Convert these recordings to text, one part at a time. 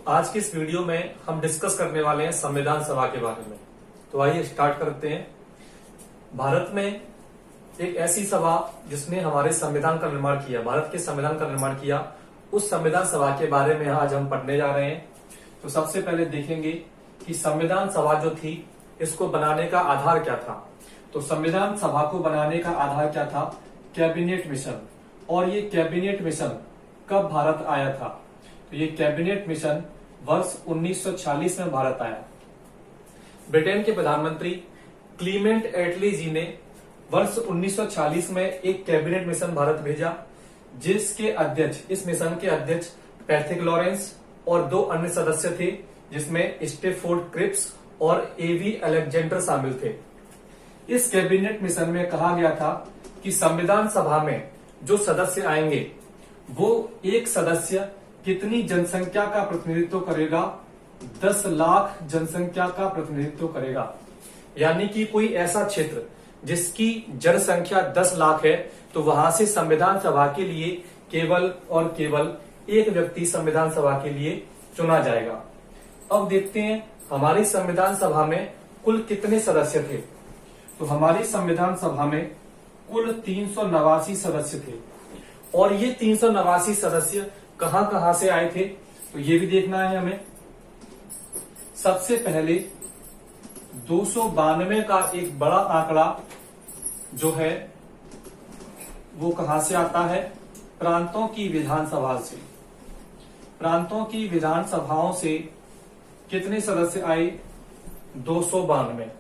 आज की इस वीडियो में हम डिस्कस करने वाले हैं संविधान सभा के बारे में। तो आइए स्टार्ट करते हैं। भारत में एक ऐसी सभा जिसने हमारे संविधान का निर्माण किया, भारत के संविधान का निर्माण किया, उस संविधान सभा के बारे में आज हम पढ़ने जा रहे हैं। तो सबसे पहले देखेंगे कि संविधान सभा जो थी इसको बनाने का आधार क्या था। तो संविधान सभा को बनाने का आधार क्या था? Cabinet mission. और ये कैबिनेट मिशन कब भारत आया था? तो ये कैबिनेट मिशन वर्ष 1946 में भारत आया। ब्रिटेन के प्रधानमंत्री क्लीमेंट एटली जी ने वर्ष 1940 में एक कैबिनेट मिशन भारत भेजा, जिसके अध्यक्ष, इस मिशन के अध्यक्ष पैथिक लॉरेंस और दो अन्य सदस्य थे, जिसमें स्टेफोर्ड क्रिप्स और एवी अलेक्जेंडर शामिल थे। इस कैबिनेट मिशन में कहा गया था कि संविधान सभा में जो सदस्य आएंगे वो एक सदस्य कितनी जनसंख्या का प्रतिनिधित्व करेगा? 10 लाख जनसंख्या का प्रतिनिधित्व करेगा। यानी कि कोई ऐसा क्षेत्र जिसकी जनसंख्या 10 लाख है, तो वहां से संविधान सभा के लिए केवल और केवल एक व्यक्ति संविधान सभा के लिए चुना जाएगा। अब देखते हैं हमारी संविधान सभा में कुल कितने सदस्य थे। तो हमारी संविधान सभा में कुल 389 सदस्य थे। और ये 389 सदस्य कहां कहां से आए थे, तो ये भी देखना है हमें। सबसे पहले 292 का एक बड़ा आंकड़ा जो है वो कहां से आता है? प्रांतों की विधानसभा से। प्रांतों की विधानसभाओं से कितने सदस्य आए? 292।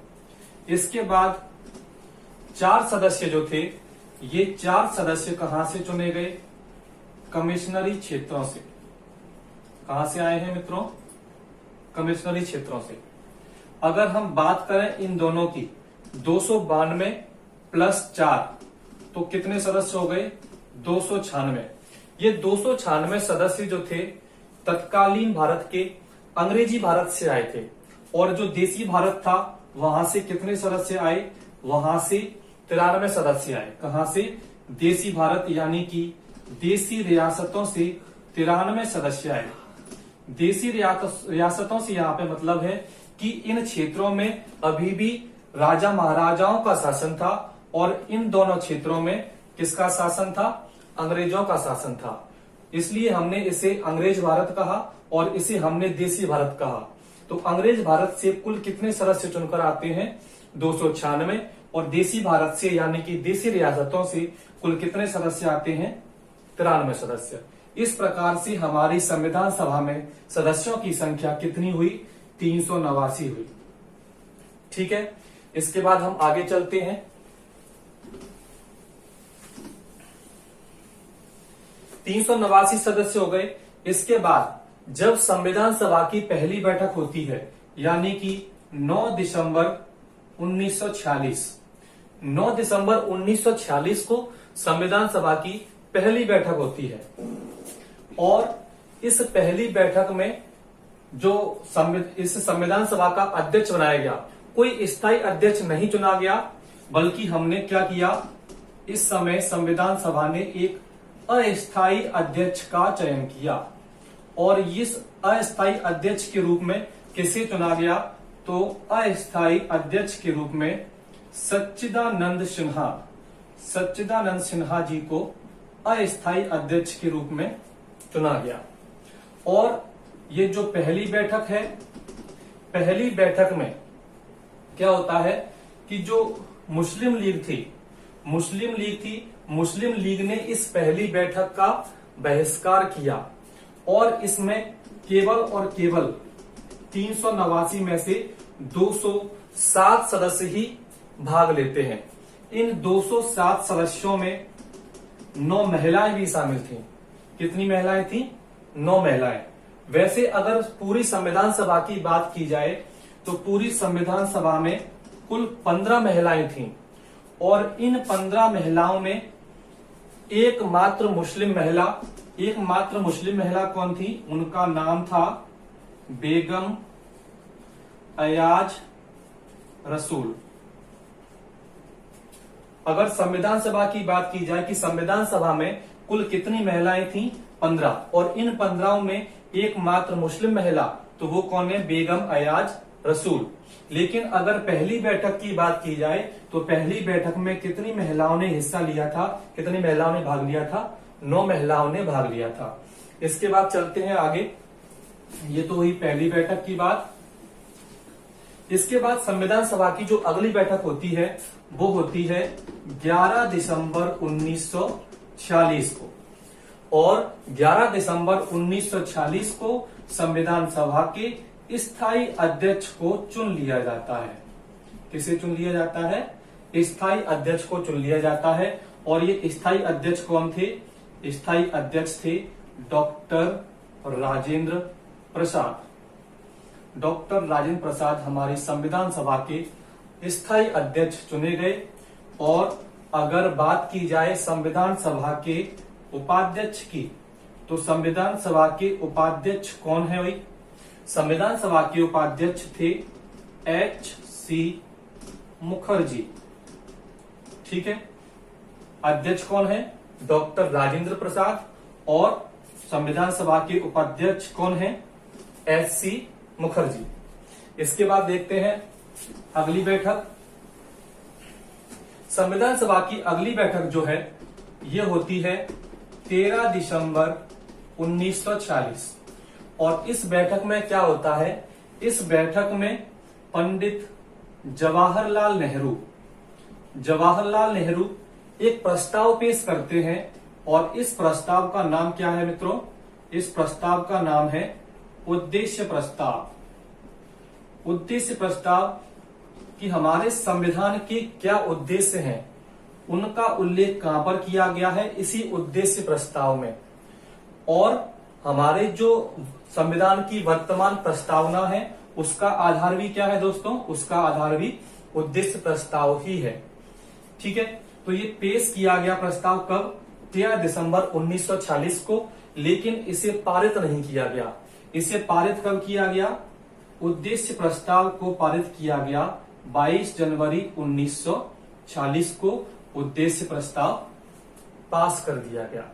इसके बाद 4 सदस्य जो थे, ये 4 सदस्य कहां से चुने गए? कमिश्नरी क्षेत्रों से। कहां से आए हैं मित्रों? कमिश्नरी क्षेत्रों से। अगर हम बात करें इन दोनों की, 292 प्लस 4, तो कितने सदस्य हो गए? 296। ये 296 सदस्य जो थे तत्कालीन भारत के अंग्रेजी भारत से आए थे। और जो देसी भारत था वहां से कितने सदस्य आए? वहां से 93 सदस्य आए। कहां से? देसी भारत यानी कि देसी रियासतों से 93 सदस्य आए। देसी रियासतों से यहाँ पे मतलब है कि इन क्षेत्रों में अभी भी राजा महाराजाओं का शासन था, और इन दोनों क्षेत्रों में किसका शासन था? अंग्रेजों का शासन था। इसलिए हमने इसे अंग्रेज भारत कहा और इसे हमने देसी भारत कहा। तो अंग्रेज भारत से कुल कितने सदस्य चुनकर आते हैं? 296। और देसी भारत से यानी कि देसी रियासतों से कुल कितने सदस्य आते हैं? 93 सदस्य। इस प्रकार से हमारी संविधान सभा में सदस्यों की संख्या कितनी हुई? 389 हुई। ठीक है, इसके बाद हम आगे चलते हैं। तीन सदस्य हो गए। इसके बाद जब संविधान सभा की पहली बैठक होती है, यानी कि 9 दिसंबर 1946, 9 दिसंबर 1946 को संविधान सभा की पहली बैठक होती है। और इस पहली बैठक में जो इस संविधान सभा का अध्यक्ष बनाया गया, कोई स्थायी अध्यक्ष नहीं चुना गया, बल्कि हमने क्या किया? इस समय संविधान सभा ने एक अस्थायी अध्यक्ष का चयन किया। और इस अस्थायी अध्यक्ष के रूप में किसे चुना गया? तो अस्थायी अध्यक्ष के रूप में सच्चिदानंद सिन्हा जी को अस्थायी अध्यक्ष के रूप में चुना गया। और ये जो पहली बैठक है, पहली बैठक में क्या होता है कि जो मुस्लिम लीग थी, मुस्लिम लीग ने इस पहली बैठक का बहिष्कार किया। और इसमें केवल और केवल 389 में से 207 सदस्य ही भाग लेते हैं। इन 207 सदस्यों में 9 महिलाएं भी शामिल थीं। कितनी महिलाएं थीं? 9 महिलाएं। वैसे अगर पूरी संविधान सभा की बात की जाए तो पूरी संविधान सभा में कुल 15 महिलाएं थीं। और इन 15 महिलाओं में एकमात्र मुस्लिम महिला कौन थी? उनका नाम था बेगम अयाज रसूल। अगर संविधान सभा की बात की जाए कि संविधान सभा में कुल कितनी महिलाएं थीं? 15। और इन 15 में एकमात्र मुस्लिम महिला, तो वो कौन है? बेगम अयाज रसूल। लेकिन अगर पहली बैठक की बात की जाए तो पहली बैठक में कितनी महिलाओं ने हिस्सा लिया था? कितनी महिलाओं ने भाग लिया था? 9 महिलाओं ने भाग लिया था। इसके बाद चलते हैं आगे। ये तो हुई पहली बैठक की बात। इसके बाद संविधान सभा की जो अगली बैठक होती है वो होती है 11 दिसंबर 1946 को, और 11 दिसंबर 1946 को संविधान सभा के स्थायी अध्यक्ष को चुन लिया जाता है। किसे चुन लिया जाता है? स्थायी अध्यक्ष को चुन लिया जाता है। और ये स्थायी अध्यक्ष कौन थे? स्थायी अध्यक्ष थे डॉक्टर राजेंद्र प्रसाद। डॉक्टर राजेंद्र प्रसाद हमारी संविधान सभा के स्थायी अध्यक्ष चुने गए। और अगर बात की जाए संविधान सभा के उपाध्यक्ष की, तो संविधान सभा के उपाध्यक्ष कौन है भाई? संविधान सभा के उपाध्यक्ष थे H.C. मुखर्जी। ठीक है, अध्यक्ष कौन है? डॉक्टर राजेंद्र प्रसाद। और संविधान सभा के उपाध्यक्ष कौन है? H.C. मुखर्जी। इसके बाद देखते हैं अगली बैठक। संविधान सभा की अगली बैठक जो है ये होती है 13 दिसंबर 1940। और इस बैठक में क्या होता है? इस बैठक में पंडित जवाहरलाल नेहरू एक प्रस्ताव पेश करते हैं। और इस प्रस्ताव का नाम क्या है मित्रों? इस प्रस्ताव का नाम है उद्देश्य प्रस्ताव। उद्देश्य प्रस्ताव कि हमारे संविधान के क्या उद्देश्य हैं, उनका उल्लेख कहां पर किया गया है? इसी उद्देश्य प्रस्ताव में। और हमारे जो संविधान की वर्तमान प्रस्तावना है उसका आधार भी क्या है दोस्तों? उसका आधार भी उद्देश्य प्रस्ताव ही है। ठीक है, तो ये पेश किया गया प्रस्ताव कब? 13 दिसंबर 1940 को। लेकिन इसे पारित नहीं किया गया। इसे पारित कब किया गया? उद्देश्य प्रस्ताव को पारित किया गया 22 जनवरी 1940 को। उद्देश्य प्रस्ताव पास कर दिया गया।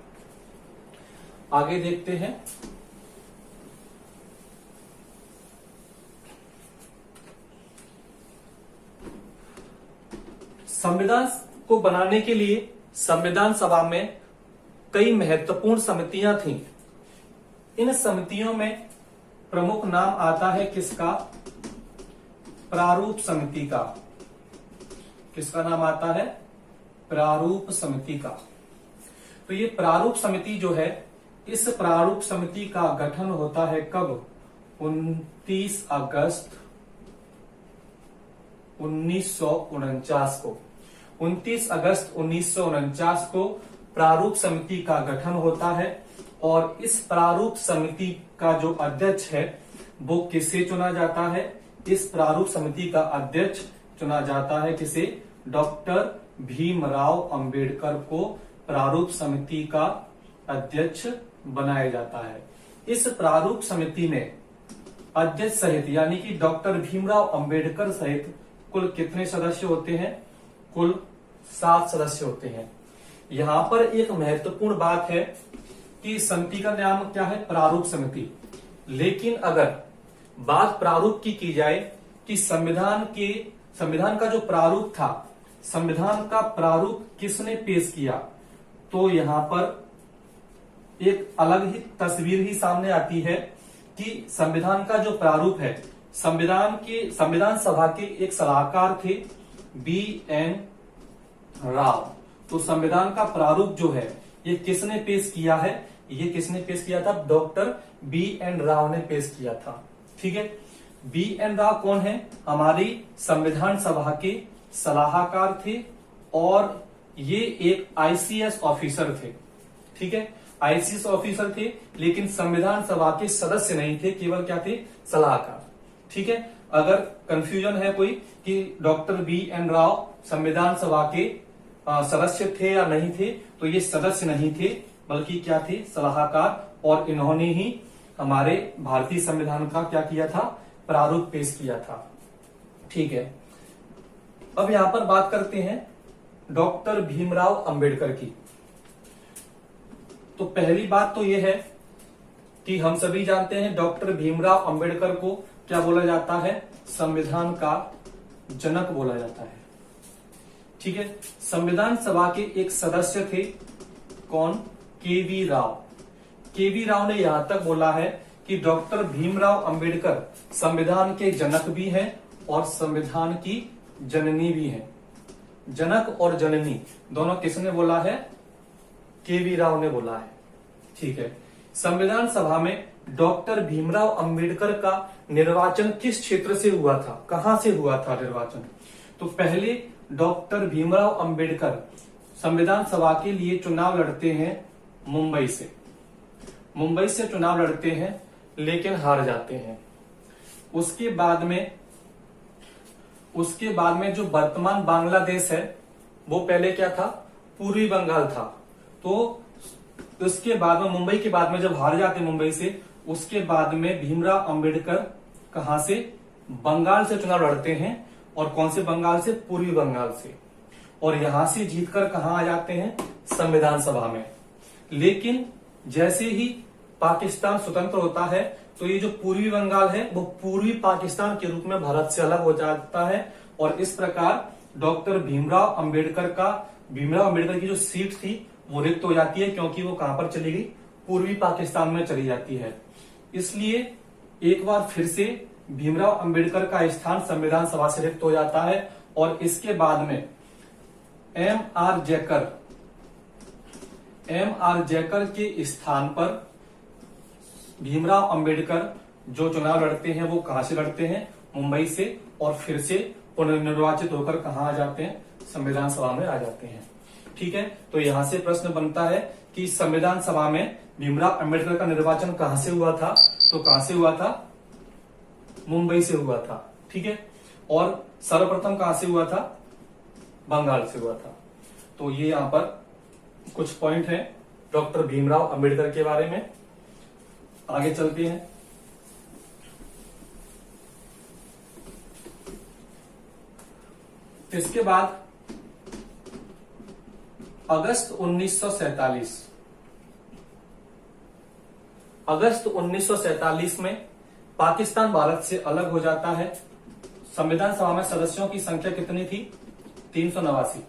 आगे देखते हैं। संविधान को बनाने के लिए संविधान सभा में कई महत्वपूर्ण समितियां थीं। इन समितियों में प्रमुख नाम आता है किसका? प्रारूप समिति का। किसका नाम आता है? प्रारूप समिति का। तो ये प्रारूप समिति जो है, इस प्रारूप समिति का गठन होता है कब? 29 अगस्त 1949 को। 29 अगस्त 1949 को प्रारूप समिति का गठन होता है। और इस प्रारूप समिति का जो अध्यक्ष है वो किसे चुना जाता है? इस प्रारूप समिति का अध्यक्ष चुना जाता है किसे? डॉक्टर भीमराव अंबेडकर को प्रारूप समिति का अध्यक्ष बनाया जाता है। इस प्रारूप समिति में अध्यक्ष सहित यानी कि डॉक्टर भीमराव अंबेडकर सहित कुल कितने सदस्य होते हैं? कुल 7 सदस्य होते हैं। यहां पर एक महत्वपूर्ण बात है कि समिति का नाम क्या है? प्रारूप समिति। लेकिन अगर बात प्रारूप की जाए कि संविधान का जो प्रारूप था, संविधान का प्रारूप किसने पेश किया, तो यहां पर एक अलग ही तस्वीर ही सामने आती है कि संविधान का जो प्रारूप है, संविधान सभा के एक सलाहकार थे B.N. राव। तो संविधान का प्रारूप जो है ये किसने पेश किया है? ये किसने पेश किया था? Doctor B.N. राव ने पेश किया था। ठीक है, B.N. राव कौन है? हमारी संविधान सभा के सलाहकार थे और ये एक ICS ऑफिसर थे। ठीक है, ICS ऑफिसर थे, लेकिन संविधान सभा के सदस्य नहीं थे, केवल क्या थे? सलाहकार। ठीक है, अगर कंफ्यूजन है कोई कि डॉक्टर B.N. राव संविधान सभा के सदस्य थे या नहीं थे, तो ये सदस्य नहीं थे बल्कि क्या थे? सलाहकार। और इन्होंने ही हमारे भारतीय संविधान का क्या किया था? प्रारूप पेश किया था। ठीक है, अब यहां पर बात करते हैं डॉक्टर भीमराव अंबेडकर की। तो पहली बात तो यह है कि हम सभी जानते हैं डॉक्टर भीमराव अंबेडकर को क्या बोला जाता है, संविधान का जनक बोला जाता है। ठीक है, संविधान सभा के एक सदस्य थे, कौन, केवी राव। केवी राव ने यहां तक बोला है कि डॉक्टर भीमराव अंबेडकर संविधान के जनक भी हैं और संविधान की जननी भी हैं। जनक और जननी दोनों किसने बोला है, केवी राव ने बोला है। ठीक है, संविधान सभा में डॉक्टर भीमराव अंबेडकर का निर्वाचन किस क्षेत्र से हुआ था, कहां से हुआ था निर्वाचन? तो पहले डॉक्टर भीमराव अंबेडकर संविधान सभा के लिए चुनाव लड़ते हैं मुंबई से। मुंबई से चुनाव लड़ते हैं लेकिन हार जाते हैं। उसके बाद में जो वर्तमान बांग्लादेश है वो पहले क्या था, पूर्वी बंगाल था। तो उसके बाद में मुंबई के बाद में जब हार जाते मुंबई से, उसके बाद में भीमराव अंबेडकर कहां से, बंगाल से चुनाव लड़ते हैं। और कौन से बंगाल से, पूर्वी बंगाल से। और यहां से जीतकर कहां आ जाते हैं, संविधान सभा में। लेकिन जैसे ही पाकिस्तान स्वतंत्र होता है तो ये जो पूर्वी बंगाल है वो पूर्वी पाकिस्तान के रूप में भारत से अलग हो जाता है। और इस प्रकार डॉक्टर भीमराव अंबेडकर की जो सीट थी वो रिक्त हो जाती है, क्योंकि वो कहां पर चली गई, पूर्वी पाकिस्तान में चली जाती है। इसलिए एक बार फिर से भीमराव अंबेडकर का स्थान संविधान सभा से रिक्त हो जाता है। और इसके बाद में एम आर जयकर के स्थान पर भीमराव अंबेडकर जो चुनाव लड़ते हैं वो कहां से लड़ते हैं, मुंबई से। और फिर से पुनर्निर्वाचित होकर कहां आ जाते हैं, संविधान सभा में आ जाते हैं। ठीक है, तो यहां से प्रश्न बनता है कि संविधान सभा में भीमराव अंबेडकर का निर्वाचन कहां से हुआ था, तो कहां से हुआ था, मुंबई से हुआ था। ठीक है, और सर्वप्रथम कहां से हुआ था, बंगाल से हुआ था। तो ये यहां पर कुछ पॉइंट है डॉक्टर भीमराव अंबेडकर के बारे में। आगे चलते हैं। इसके बाद अगस्त 1947 में पाकिस्तान भारत से अलग हो जाता है। संविधान सभा में सदस्यों की संख्या कितनी थी, 389।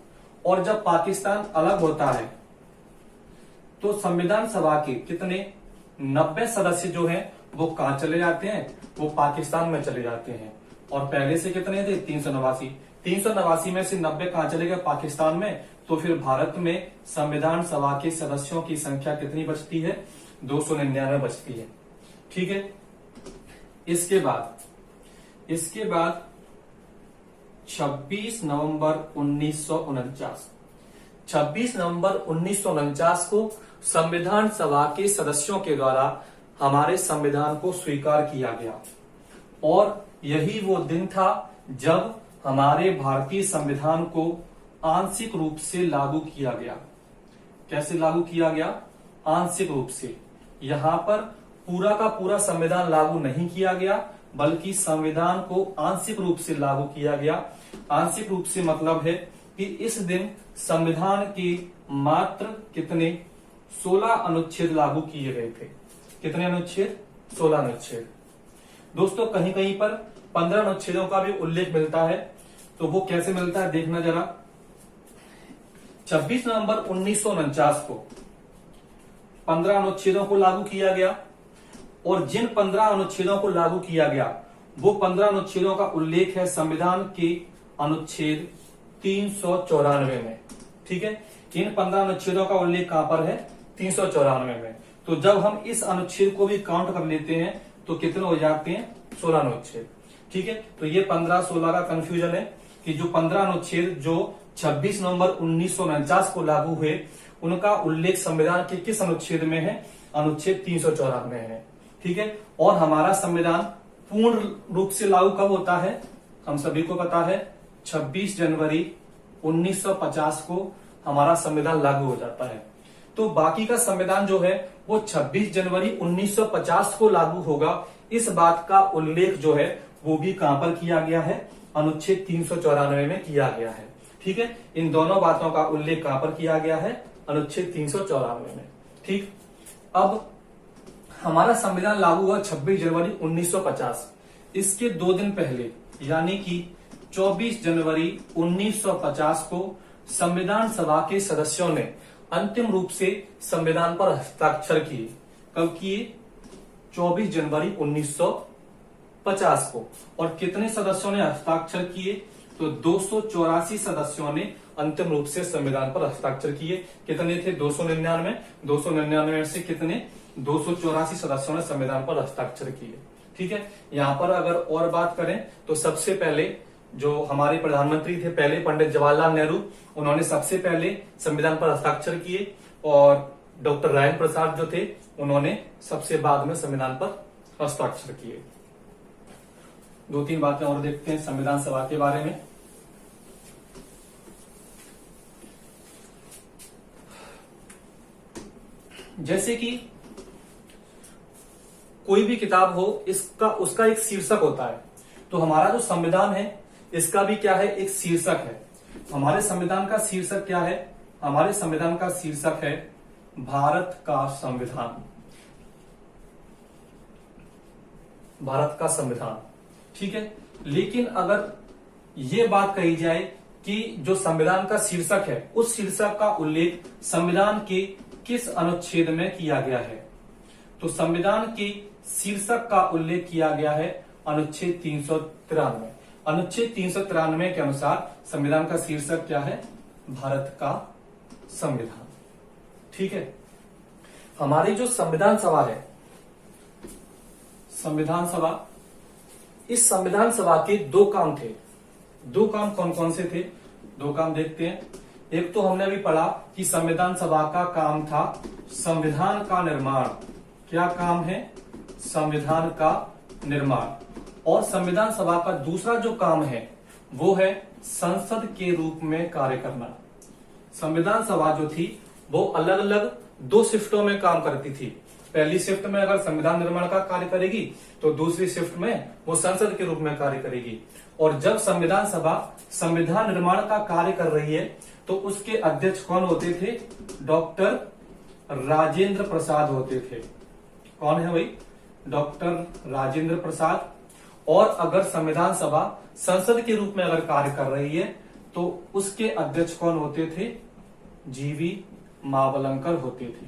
और जब पाकिस्तान अलग होता है तो संविधान सभा के कितने, 90 सदस्य जो हैं वो कहां चले जाते हैं, वो पाकिस्तान में चले जाते हैं। और पहले से कितने थे, 389 में से 90 कहां चले गए, पाकिस्तान में। तो फिर भारत में संविधान सभा के सदस्यों की संख्या कितनी बचती है, 299 बचती है। ठीक है, इसके बाद 26 नवंबर 1949 को संविधान सभा के सदस्यों के द्वारा हमारे संविधान को स्वीकार किया गया। और यही वो दिन था जब हमारे भारतीय संविधान को आंशिक रूप से लागू किया गया। कैसे लागू किया गया, आंशिक रूप से। यहां पर पूरा का पूरा संविधान लागू नहीं किया गया, बल्कि संविधान को आंशिक रूप से लागू किया गया। आंशिक रूप से मतलब है कि इस दिन संविधान के मात्र कितने, 16 अनुच्छेद लागू किए गए थे। कितने अनुच्छेद, 16 अनुच्छेद। दोस्तों कहीं कहीं पर 15 अनुच्छेदों का भी उल्लेख मिलता है। तो वो कैसे मिलता है, देखना जरा। 26 नवंबर 1949 को 15 अनुच्छेदों को लागू किया गया। और जिन 15 अनुच्छेदों को लागू किया गया वो 15 अनुच्छेदों का उल्लेख है संविधान के अनुच्छेद 394 में। ठीक है, इन 15 अनुच्छेदों का उल्लेख कहां पर है, 394 में। तो जब हम इस अनुच्छेद को भी काउंट कर लेते हैं तो कितने हो जाते हैं, 16 अनुच्छेद। ठीक है, तो ये 15-16 का कंफ्यूजन है कि जो 15 अनुच्छेद जो 26 नवंबर 1949 को लागू हुए उनका उल्लेख संविधान के किस अनुच्छेद में है, अनुच्छेद 394 में है। ठीक है, और हमारा संविधान पूर्ण रूप से लागू कब होता है, हम सभी को पता है 26 जनवरी 1950 को हमारा संविधान लागू हो जाता है। तो बाकी का संविधान जो है वो 26 जनवरी 1950 को लागू होगा, इस बात का उल्लेख जो है वो भी कहां पर किया गया है, अनुच्छेद 394 में किया गया है। ठीक है, इन दोनों बातों का उल्लेख कहां पर किया गया है, अनुच्छेद 394 में। ठीक, अब हमारा संविधान लागू हुआ 26 जनवरी 1950। इसके 2 दिन पहले यानी कि 24 जनवरी 1950 को संविधान सभा के सदस्यों ने अंतिम रूप से संविधान पर हस्ताक्षर किए। कब किए? 24 जनवरी 1950 को। और कितने सदस्यों ने हस्ताक्षर किए? तो 284 सदस्यों ने अंतिम रूप से संविधान पर हस्ताक्षर किए। कितने थे? 299। 299 में से कितने? 284 सदस्यों ने संविधान पर हस्ताक्षर किए। ठीक है। यहां पर अगर और बात करें तो सबसे पहले जो हमारे प्रधानमंत्री थे पहले पंडित जवाहरलाल नेहरू, उन्होंने सबसे पहले संविधान पर हस्ताक्षर किए। और डॉक्टर राजेंद्र प्रसाद जो थे उन्होंने सबसे बाद में संविधान पर हस्ताक्षर किए। 2-3 बातें और देखते हैं संविधान सभा के बारे में। जैसे कि कोई भी किताब हो उसका एक शीर्षक होता है, तो हमारा जो संविधान है इसका भी क्या है? एक शीर्षक है। हमारे संविधान का शीर्षक क्या है? हमारे संविधान का शीर्षक है भारत का संविधान। भारत का संविधान। ठीक है। लेकिन अगर ये बात कही जाए कि जो संविधान का शीर्षक है उस शीर्षक का उल्लेख संविधान के किस अनुच्छेद में किया गया है, तो संविधान के शीर्षक का उल्लेख किया गया है अनुच्छेद 393। अनुच्छेद 393 के अनुसार संविधान का शीर्षक क्या है? भारत का संविधान। ठीक है। हमारी जो संविधान सभा है, संविधान सभा, इस संविधान सभा के 2 काम थे। 2 काम कौन कौन से थे? 2 काम देखते हैं। एक तो हमने अभी पढ़ा कि संविधान सभा का काम था संविधान का निर्माण। क्या काम है? संविधान का निर्माण। और संविधान सभा का दूसरा जो काम है वो है संसद के रूप में कार्य करना। संविधान सभा जो थी वो अलग अलग 2 शिफ्टों में काम करती थी। पहली शिफ्ट में अगर संविधान निर्माण का कार्य करेगी तो दूसरी शिफ्ट में वो संसद के रूप में कार्य करेगी। और जब संविधान सभा संविधान निर्माण का कार्य कर रही है तो उसके अध्यक्ष कौन होते थे? डॉक्टर राजेंद्र प्रसाद होते थे। कौन है भाई? डॉक्टर राजेंद्र प्रसाद। और अगर संविधान सभा संसद के रूप में अगर कार्य कर रही है तो उसके अध्यक्ष कौन होते थे? जीवी मावलंकर होते थे।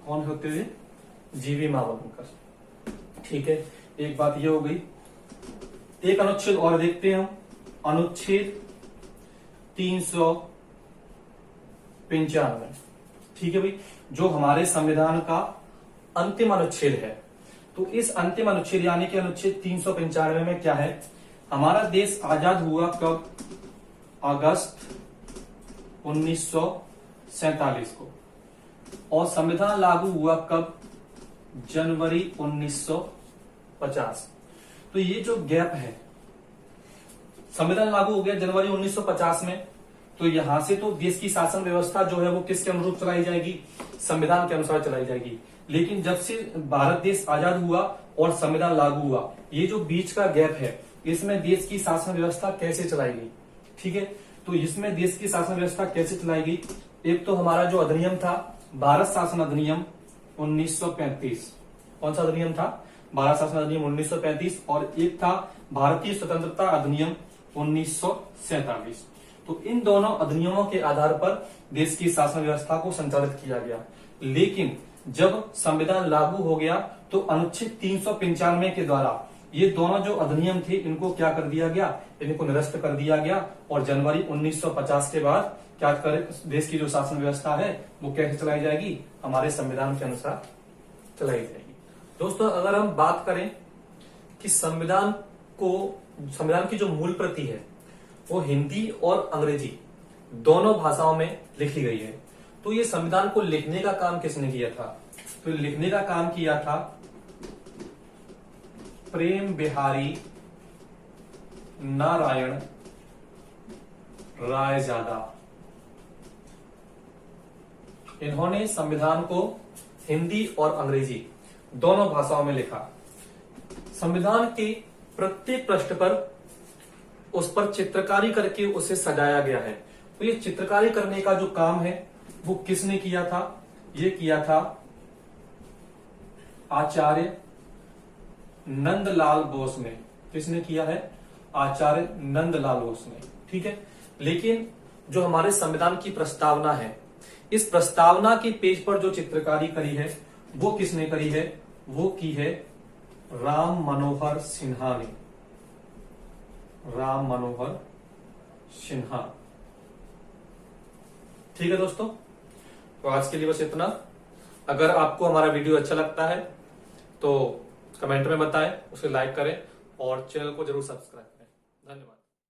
कौन होते थे? जीवी मावलंकर। ठीक है। एक बात ये हो गई। एक अनुच्छेद और देखते हैं हम, अनुच्छेद 395। ठीक है भाई, जो हमारे संविधान का अंतिम अनुच्छेद है। तो इस अंतिम अनुच्छेद यानी कि अनुच्छेद 395 में क्या है? हमारा देश आजाद हुआ कब? अगस्त 1947 को। और संविधान लागू हुआ कब? जनवरी 1950। तो ये जो गैप है, संविधान लागू हो गया जनवरी 1950 में, तो यहां से तो देश की शासन व्यवस्था जो है वो किसके अनुरूप चलाई जाएगी? संविधान के अनुसार चलाई जाएगी। लेकिन जब से भारत देश आजाद हुआ और संविधान लागू हुआ, ये जो बीच का गैप है इसमें देश की शासन व्यवस्था कैसे चलाई गई? ठीक है। तो इसमें देश की शासन व्यवस्था कैसे चलाई गई? एक तो हमारा जो अधिनियम था भारत शासन अधिनियम 1935। कौन सा अधिनियम था? भारत शासन अधिनियम 1935। और एक था भारतीय स्वतंत्रता अधिनियम 1947। तो इन दोनों अधिनियमों के आधार पर देश की शासन व्यवस्था को संचालित किया गया। लेकिन जब संविधान लागू हो गया तो अनुच्छेद 395 के द्वारा ये दोनों जो अधिनियम थे इनको क्या कर दिया गया? इनको निरस्त कर दिया गया। और जनवरी 1950 के बाद क्या करे? देश की जो शासन व्यवस्था है वो कैसे चलाई जाएगी? हमारे संविधान के अनुसार चलाई जाएगी। दोस्तों, अगर हम बात करें कि संविधान की जो मूल प्रति है वो हिंदी और अंग्रेजी दोनों भाषाओं में लिखी गई है। तो ये संविधान को लिखने का काम किसने किया था? तो लिखने का काम किया था प्रेम बिहारी नारायण रायजादा। इन्होंने संविधान को हिंदी और अंग्रेजी दोनों भाषाओं में लिखा। संविधान के प्रत्येक पृष्ठ पर उस पर चित्रकारी करके उसे सजाया गया है। तो ये चित्रकारी करने का जो काम है वो किसने किया था? ये किया था आचार्य नंदलाल बोस ने। किसने किया है? आचार्य नंदलाल बोस ने। ठीक है, लेकिन जो हमारे संविधान की प्रस्तावना है, इस प्रस्तावना के पेज पर जो चित्रकारी करी है वो किसने करी है? वो की है राम मनोहर सिन्हा ने। राम मनोहर सिन्हा। ठीक है दोस्तों, तो आज के लिए बस इतना। अगर आपको हमारा वीडियो अच्छा लगता है तो कमेंट में बताएं, उसे लाइक करें और चैनल को जरूर सब्सक्राइब करें। धन्यवाद।